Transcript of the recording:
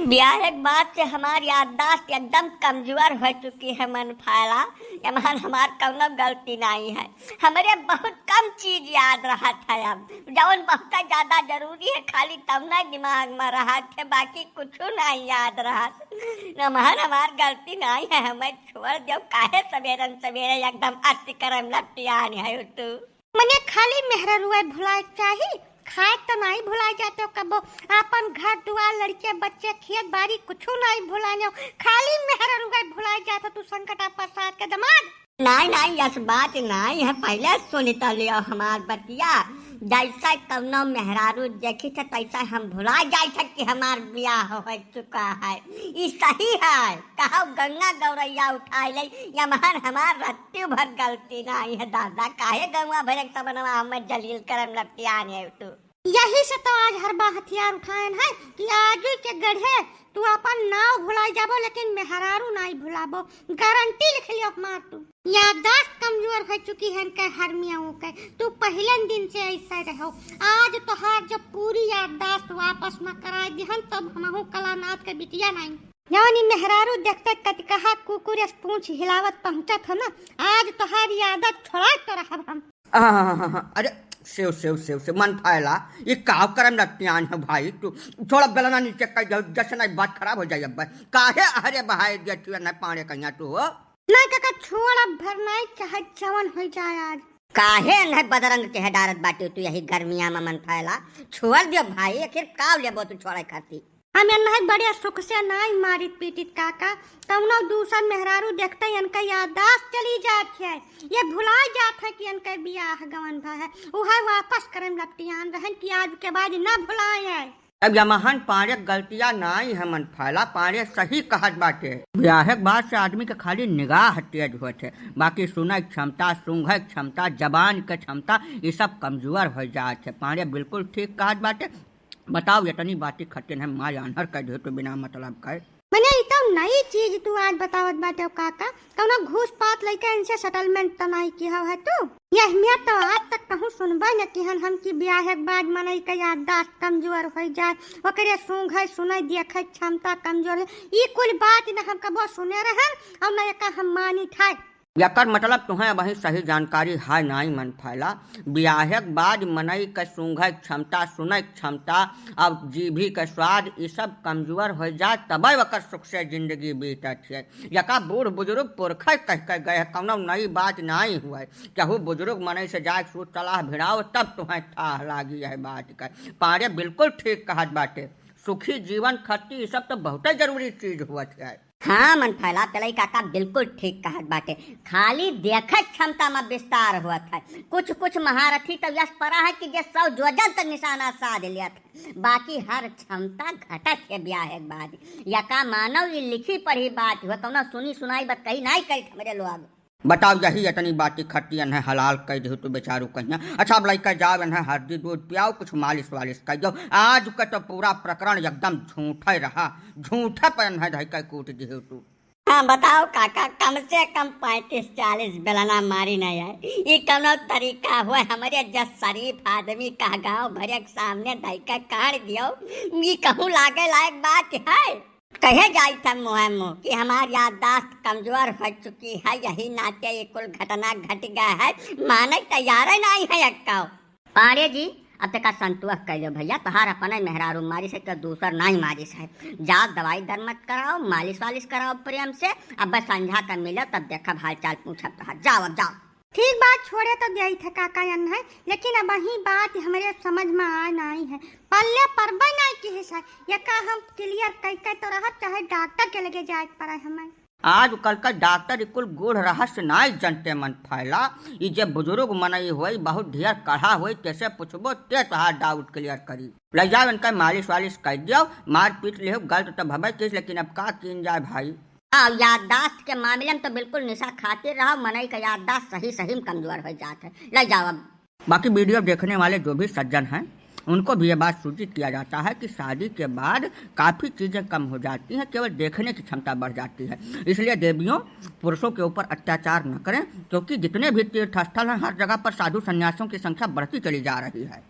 ब्याह के बाद से हमार याददाश्त एकदम कमजोर हो चुकी है मन फायला। एमहन हमार कौनो गलती नहीं है। हमारे बहुत कम चीज याद रहा था। अब जौन बहुत ज्यादा जरूरी है खाली तब ना दिमाग में रहा थे, बाकी कुछ नहीं याद रहा। एमहन हमार गलती नहीं है, हमें छोड़ दो। काहे सवेरे सवेरे एकदम अति करम लपटियान है तू। मने खाली मेहरा रुआ भुलाए चाहिए, खाए तो नहीं भुला जाते हो कबो। अपन घर दुआर लड़के बच्चे खेत बाड़ी कुछ नहीं भुलाने, खाली मेहरा रुआ भुलाए जाता तू संकट प्रसाद के दमाद। नहीं नहीं, यस बात नहीं है। पहले सुनता लियो हमार बतिया। जैसा कौनो मेहरारू देखी थे तैसा हम भुला जाए कि हमार ब्याह हो चुका है। ये सही है। कहो गंगा गौरैया उठाए ले, यमहन हमार रत्ती भर गलती नहीं है। दादा काहे गंगा भर एक सबनवा हमें जलील करम लपटियान है तू। यही से तो आज हर बार हथियार उठाए है कि आज के गढ़े तू अपन नाव भुलाई जाबो लेकिन मेहरारू नहीं भुलाबो। गारंटी लिख लियो मार तू। याददाश्त कमजोर हो चुकी है के हरमियाओं के। तू पहले दिन से ऐसा रहो। आज तोहार जब पूरी याददाश्त वापस न कराए दिहन तब हमहू कलानाथ के बिटिया नहीं। यानी मेहरारू देखते कति कहा कुकुर पूंछ हिलावत पहुंचत हो ना, आज तोहार यादत छोड़ा तो रहब हम। अरे सेव सेव सेव से मन फायला, ये काव करम लट्टियान है भाई। तू थोड़ा बेलना नीचे कर जाओ, जैसे ना बात खराब हो जाए। अब काहे अरे बहाए दिया ना पाने कन्या तू हो ना काका छोड़ अब भर नहीं चाहे जवन हो जाए आज। काहे न बदरंग के डारत बाटे तू यही गर्मिया में मन फैला। छोड़ दियो भाई, आखिर काव लेबो तू छोड़े खाती। हम नहीं बड़े सुख से नहीं मारित पीटित काका। कौनो दूसर मेहरारू देखते इनका याददाश्त चली जात है, ये भुला जात है कि इनका ब्याह गवन भा है। वह वापस करम लपटियान रहन कि आज के बाद ना भुलाए है। अब यमहन पारे गलतियां नहीं है मन फैला, पारे सही कहत बाटे। ब्याह के बाद से आदमी के खाली निगाह तेज होत है, बाकी सुनय क्षमता, सूंघय क्षमता, जबान के क्षमता ये सब कमजोर हो जात है। पारे बिल्कुल ठीक कहत बाटे। बताओ इतनी बातें खट्टे है माँ अनहर कह दे तो बिना मतलब कहे। मैंने इतना नई चीज तू आज बतावत बाटे काका। कौनो घूस पात लेके इनसे सेटलमेंट तो नहीं किया है तू। यह मैं तो आज तक कहूँ सुनबा न कि हम की ब्याह के बाद मनई के याददाश्त कमजोर हो जाए, ओकरे सूंघे सुनई देखे क्षमता कमजोर है। ये कुल बात न हम कबो सुने रहन और न का हम मानी ठाए। यकर मतलब तुम्हें वही सही जानकारी है नहीं मन फैला। ब्याह के बाद मनई के सूंघय क्षमता, सुनय क्षमता अब जीभी के स्वाद ये सब कमजोर हो जाए तब वकर सुख से जिंदगी बीतत है। यका बूढ़ बुजुर्ग पुरखा कह के गए कौनो नई बात नहीं हुआ। केहू बुजुर्ग मनई से जाए सूत सलाह भिड़ाओ तब तुम्हें थाह लागी है बात का। पारे बिल्कुल ठीक कहत बाटे। सुखी जीवन खट्टी ये सब तो बहुत जरूरी चीज हुआ है। हाँ मन फैला तलई काका बिल्कुल ठीक कहत बाटे। खाली देखत क्षमता में विस्तार हुआ था। कुछ कुछ महारथी तो यश परा है कि जे 100 जोजन तक निशाना साध लिया था, बाकी हर क्षमता घटत है ब्याह के बाद। यका मानव ये लिखी पढ़ी बात हुआ, कौनो सुनी सुनाई बात कही नहीं कही मेरे लोग। बताओ यही इतनी बातें खट्टी है हलाल कह दे तो बेचारू कहिया। अच्छा अब लड़का जाओ है हल्दी दूध पियाओ, कुछ मालिश वालिश कर दो। आज का तो पूरा प्रकरण एकदम झूठा रहा, झूठा पन है धैका कूट दी तू। हाँ बताओ काका, कम से कम 35-40 बेलना मारी नहीं है। ये कौनो तरीका हुआ हमारे जस शरीफ आदमी का गाँव भरे के सामने धैका काट दियो। ये कहूँ लागे लायक बात है। कहे जाए था मुँह मुँह कि हमारी याददाश्त कमजोर हो चुकी है, यही नाते ये कुल घटना घट गया है। माने तैयार नहीं है अक्का। पारे जी अब तक संतोष कर लो भैया, तहार अपने मेहरारू मारिश है तो दूसर नहीं मारिश है। जाओ दवाई दरमत कराओ, मालिश वालिश कराओ प्रेम से। अब बस संझा कर मिलो तब देखा हाल चाल पूछब तो जाओ अब जाओ। ठीक बात छोड़े तो दे थे काका है, लेकिन अब वही बात हमारे समझ में आ नहीं है। पल्ले पर नहीं की है ये का हम क्लियर कह तो रह चाहे डॉक्टर के लगे जाए पड़ा हमें। आज कल का डॉक्टर कुल गूढ़ रहस्य नहीं जानते मन फैला। ये जब बुजुर्ग मनई हुई बहुत ढेर कढ़ा हुई कैसे पूछबो ते तोहार डाउट क्लियर करी। ले जाओ इनका मालिश वालिश कर दियो, मार पीट ले गलत तो भवे किस, लेकिन अब का किन जाए भाई। याददाश्त के मामले में तो बिल्कुल निशा खाते रहो, मनई का याददाश्त सही सही में कमजोर हो जाता है। ले जाओ अब। बाकी वीडियो देखने वाले जो भी सज्जन हैं उनको भी ये बात सूचित किया जाता है कि शादी के बाद काफ़ी चीज़ें कम हो जाती हैं, केवल देखने की क्षमता बढ़ जाती है। इसलिए देवियों पुरुषों के ऊपर अत्याचार न करें, क्योंकि जितने भी तीर्थ स्थल हैं हर जगह पर साधु संन्यासियों की संख्या बढ़ती चली जा रही है।